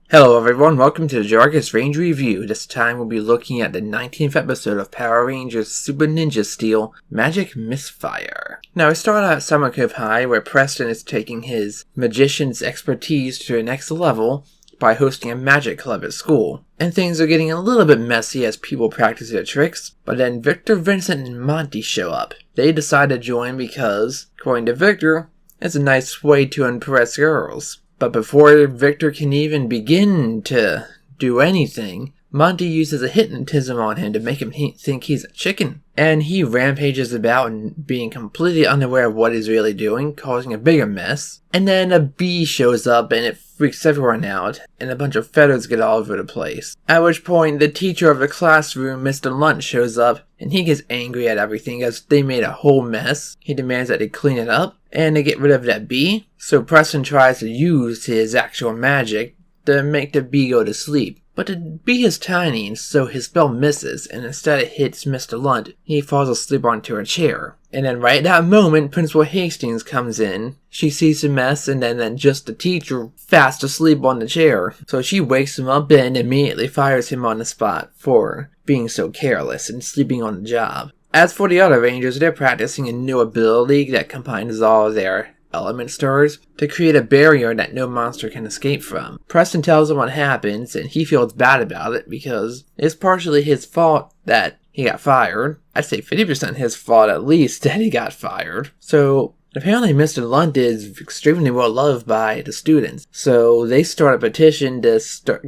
Hello everyone, welcome to the Jargus Ranger Review. This time we'll be looking at the 19th episode of Power Rangers Super Ninja Steel, Magic Misfire. Now we start out at Summer Cove High, where Preston is taking his magician's expertise to the next level by hosting a magic club at school. And things are getting a little bit messy as people practice their tricks, but then Victor, Vincent, and Monty show up. They decide to join because, according to Victor, it's a nice way to impress girls. But before Victor can even begin to do anything, Monty uses a hypnotism on him to make him think he's a chicken. And he rampages about and being completely unaware of what he's really doing, causing a bigger mess. And then a bee shows up and it freaks everyone out, and a bunch of feathers get all over the place. At which point, the teacher of the classroom, Mr. Lunt, shows up, and he gets angry at everything as they made a whole mess. He demands that they clean it up, and they get rid of that bee. So Preston tries to use his actual magic to make the bee go to sleep. But the bee is tiny, and so his spell misses, and instead it hits Mr. Lunt. He falls asleep onto a chair. And then right at that moment, Principal Hastings comes in. She sees the mess, and then just the teacher fast asleep on the chair. So she wakes him up and immediately fires him on the spot for being so careless and sleeping on the job. As for the other Rangers, they're practicing a new ability that combines all their element stars to create a barrier that no monster can escape from. Preston tells him what happens, and he feels bad about it because it's partially his fault that he got fired. I'd say 50% his fault at least that he got fired. So apparently Mr. Lunt is extremely well loved by the students, so they start a petition to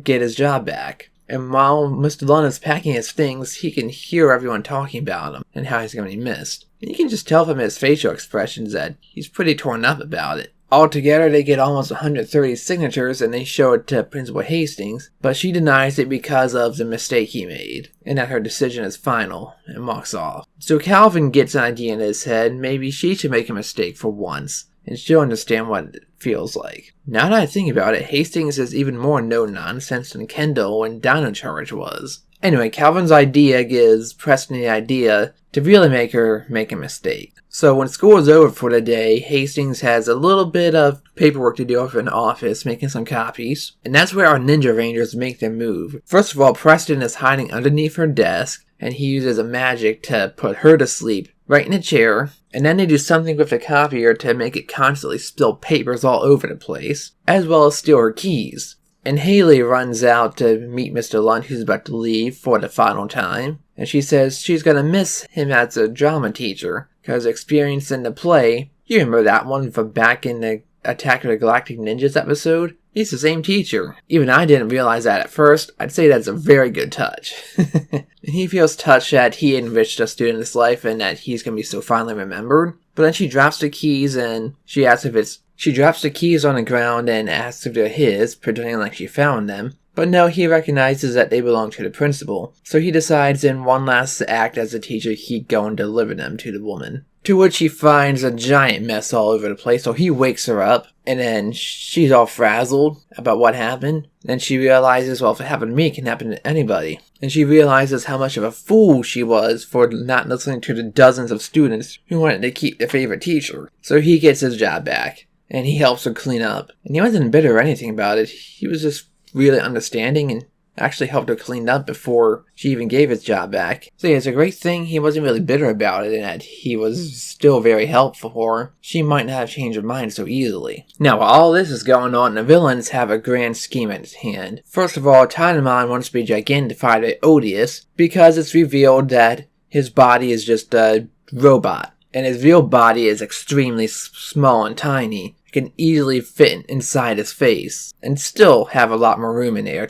get his job back. And while Mr. Lunt is packing his things, he can hear everyone talking about him and how he's going to be missed. And you can just tell from his facial expressions that he's pretty torn up about it. Altogether, they get almost 130 signatures and they show it to Principal Hastings, but she denies it because of the mistake he made, and that her decision is final, and walks off. So Calvin gets an idea in his head, maybe she should make a mistake for once, and she'll understand what it feels like. Now that I think about it, Hastings is even more no-nonsense than Kendall and Dino Charge was. Anyway, Calvin's idea gives Preston the idea to really make her make a mistake. So when school is over for the day, Hastings has a little bit of paperwork to do over in the office, making some copies. And that's where our Ninja Rangers make their move. First of all, Preston is hiding underneath her desk, and he uses a magic to put her to sleep right in a chair. And then they do something with the copier to make it constantly spill papers all over the place, as well as steal her keys. And Haley runs out to meet Mr. Lunt, who's about to leave for the final time. And she says she's gonna miss him as a drama teacher, because experience in the play, you remember that one from back in the Attack of the Galactic Ninjas episode? He's the same teacher. Even I didn't realize that at first. I'd say that's a very good touch. And he feels touched that he enriched a student's life and that he's gonna be so fondly remembered. But then she drops the keys and she asks if it's... She drops the keys on the ground and asks if they're his, pretending like she found them. But no, he recognizes that they belong to the principal. So he decides in one last act as a teacher, he'd go and deliver them to the woman. To which he finds a giant mess all over the place, so he wakes her up. And then she's all frazzled about what happened. Then she realizes, well, if it happened to me, it can happen to anybody. And she realizes how much of a fool she was for not listening to the dozens of students who wanted to keep their favorite teacher. So he gets his job back. And he helps her clean up. And he wasn't bitter or anything about it. He was just really understanding and actually helped her clean up before she even gave his job back. So yeah, it's a great thing he wasn't really bitter about it and that he was still very helpful for her. She might not have changed her mind so easily. Now, while all this is going on, the villains have a grand scheme at hand. First of all, Titanmon wants to be gigantified by Odious because it's revealed that his body is just a robot. And his real body is extremely small and tiny. It can easily fit inside his face, and still have a lot more room in there.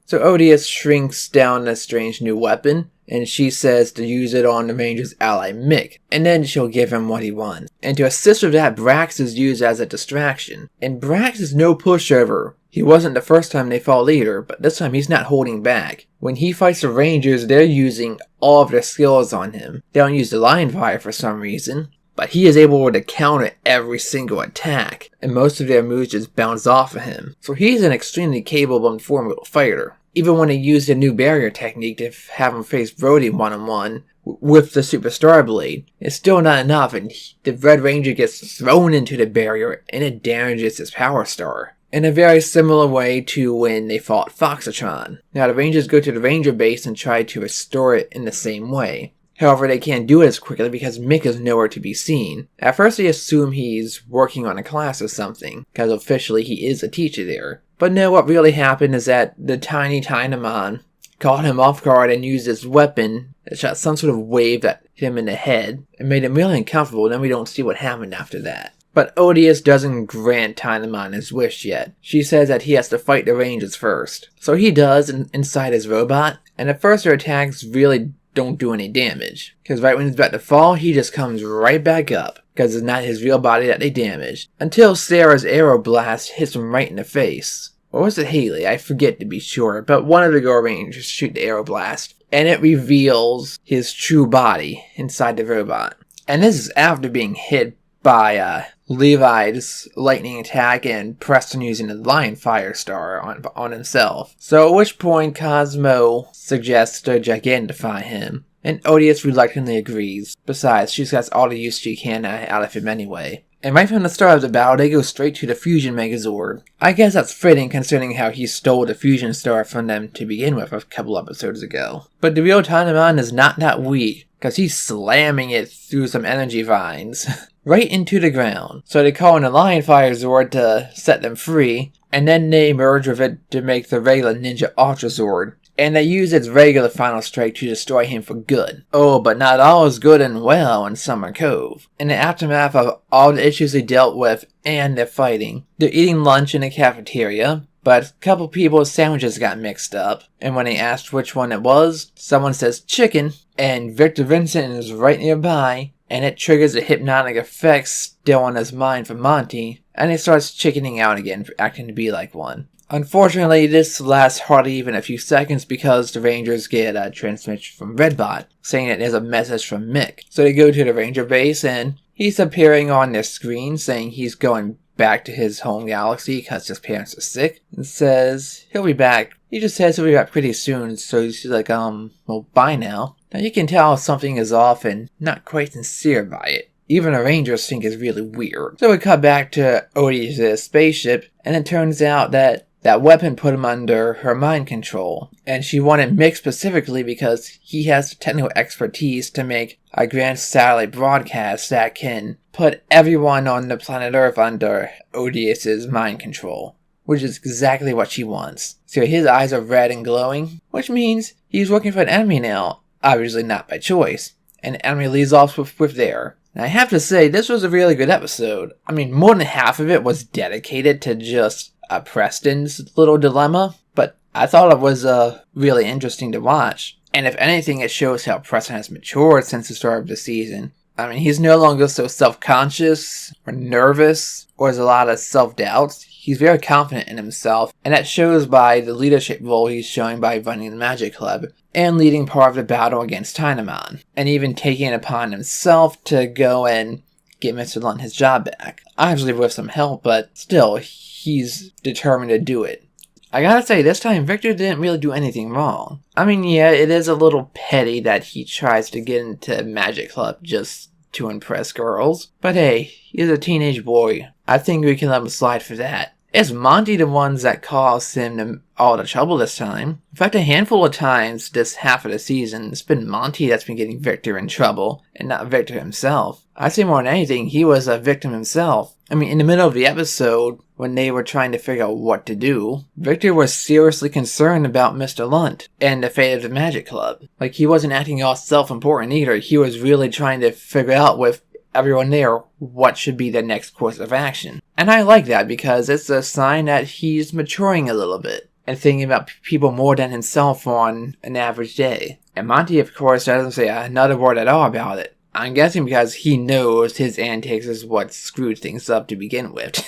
So Odious shrinks down a strange new weapon, and she says to use it on the Ranger's ally Mick, and then she'll give him what he wants. And to assist with that, Brax is used as a distraction. And Brax is no pushover. He wasn't the first time they fought either, but this time he's not holding back. When he fights the Rangers, they're using all of their skills on him. They don't use the Lion Fire for some reason, but he is able to counter every single attack, and most of their moves just bounce off of him. So he's an extremely capable and formidable fighter. Even when they use the new barrier technique to have him face Brody one-on-one with the Superstar Blade, it's still not enough, and the Red Ranger gets thrown into the barrier and it damages his Power Star. in a very similar way to when they fought Foxatron. Now the Rangers go to the Ranger base and try to restore it in the same way. However, they can't do it as quickly because Mick is nowhere to be seen. At first they assume he's working on a class or something, because officially he is a teacher there. But no, what really happened is that the tiny Dynamon caught him off guard and used his weapon that shot some sort of wave that hit him in the head and made him really uncomfortable, and then we don't see what happened after that. But Odious doesn't grant Dynamon his wish yet. She says that he has to fight the Rangers first. So he does inside his robot, and at first her attacks really don't do any damage. Because right when he's about to fall, he just comes right back up. Because it's not his real body that they damaged. Until Sarah's arrow blast hits him right in the face. Or was it Haley? I forget to be sure. But one of the Girl Rangers shoot the arrow blast. And it reveals his true body inside the robot. And this is after being hit by Levi's lightning attack and Preston using the Lion Firestar on himself. So at which point Cosmo suggests to gigantify him, and Odious reluctantly agrees. Besides, she's got all the use she can out of him anyway. And right from the start of the battle, they go straight to the Fusion Megazord. I guess that's fitting considering how he stole the Fusion Star from them to begin with a couple episodes ago. But the real Dynamon is not that weak, because he's slamming it through some energy vines. Right into the ground. So they call in a Lion Fire Zord to set them free, and then they merge with it to make the regular Ninja Ultra Zord. And they use its regular final strike to destroy him for good. Oh, but not all is good and well in Summer Cove. In the aftermath of all the issues they dealt with and their fighting, they're eating lunch in the cafeteria, but a couple people's sandwiches got mixed up, and when they asked which one it was, someone says chicken, and Victor Vincent is right nearby, and it triggers a hypnotic effect still on his mind for Monty, and he starts chickening out again, acting to be like one. Unfortunately, this lasts hardly even a few seconds because the Rangers get a transmission from Redbot, saying that there's a message from Mick. So they go to the Ranger base, and he's appearing on their screen saying he's going back to his home galaxy because his parents are sick, and says he'll be back. He just says he'll be back pretty soon, so she's like, well, bye now. Now you can tell something is off and not quite sincere by it. Even the Rangers think it's really weird. So we cut back to Odious' spaceship, and it turns out that that weapon put him under her mind control. And she wanted Mick specifically because he has the technical expertise to make a grand satellite broadcast that can put everyone on the planet Earth under Odious' mind control. Which is exactly what she wants. So his eyes are red and glowing, which means he's working for an enemy now. Obviously not by choice. And the enemy leads off with there. And I have to say, this was a really good episode. I mean, more than half of it was dedicated to just Preston's little dilemma. But I thought it was really interesting to watch. And if anything, it shows how Preston has matured since the start of the season. I mean, he's no longer so self-conscious or nervous or has a lot of self-doubts. He's very confident in himself, and that shows by the leadership role he's showing by running the Magic Club and leading part of the battle against Dynamon, and even taking it upon himself to go and get Mr. Lunt his job back. Obviously with some help, but still, he's determined to do it. I gotta say, this time Victor didn't really do anything wrong. I mean, yeah, it is a little petty that he tries to get into Magic Club just to impress girls, but hey, he's a teenage boy. I think we can let him slide for that. It's Monty the ones that caused him all the trouble this time. In fact, a handful of times this half of the season, it's been Monty that's been getting Victor in trouble, and not Victor himself. I'd say more than anything, he was a victim himself. I mean, in the middle of the episode, when they were trying to figure out what to do, Victor was seriously concerned about Mr. Lunt and the fate of the Magic Club. Like, he wasn't acting all self-important either. He was really trying to figure out with everyone there what should be the next course of action. And I like that because it's a sign that he's maturing a little bit and thinking about people more than himself on an average day. And Monty, of course, doesn't say another word at all about it. I'm guessing because he knows his antics is what screwed things up to begin with.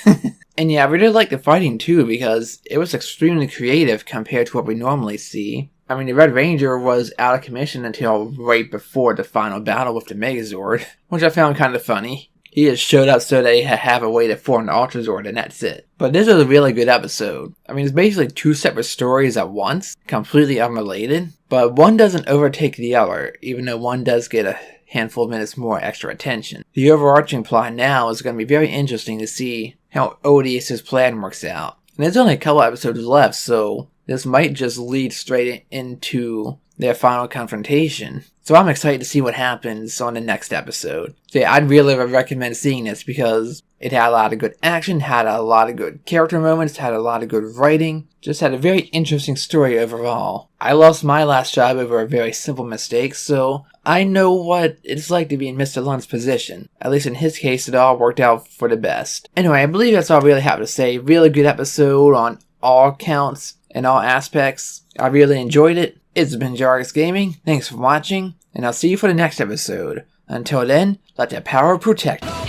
And yeah, I really like the fighting too because it was extremely creative compared to what we normally see. I mean, the Red Ranger was out of commission until right before the final battle with the Megazord, which I found kind of funny. He just showed up so they have a way to form the Ultra Zord, and that's it. But this was a really good episode. I mean, it's basically two separate stories at once, completely unrelated, but one doesn't overtake the other, even though one does get a handful of minutes more extra attention. The overarching plot now is going to be very interesting to see how Odious' plan works out. And there's only a couple episodes left, so this might just lead straight into their final confrontation. So I'm excited to see what happens on the next episode. So yeah, I'd really recommend seeing this because it had a lot of good action, had a lot of good character moments, had a lot of good writing, just had a very interesting story overall. I lost my last job over a very simple mistake, so I know what it's like to be in Mr. Lund's position. At least in his case, it all worked out for the best. Anyway, I believe that's all I really have to say. Really good episode on all counts and all aspects. I really enjoyed it. It's been Jargus Gaming. Thanks for watching, and I'll see you for the next episode. Until then, let the power protect you.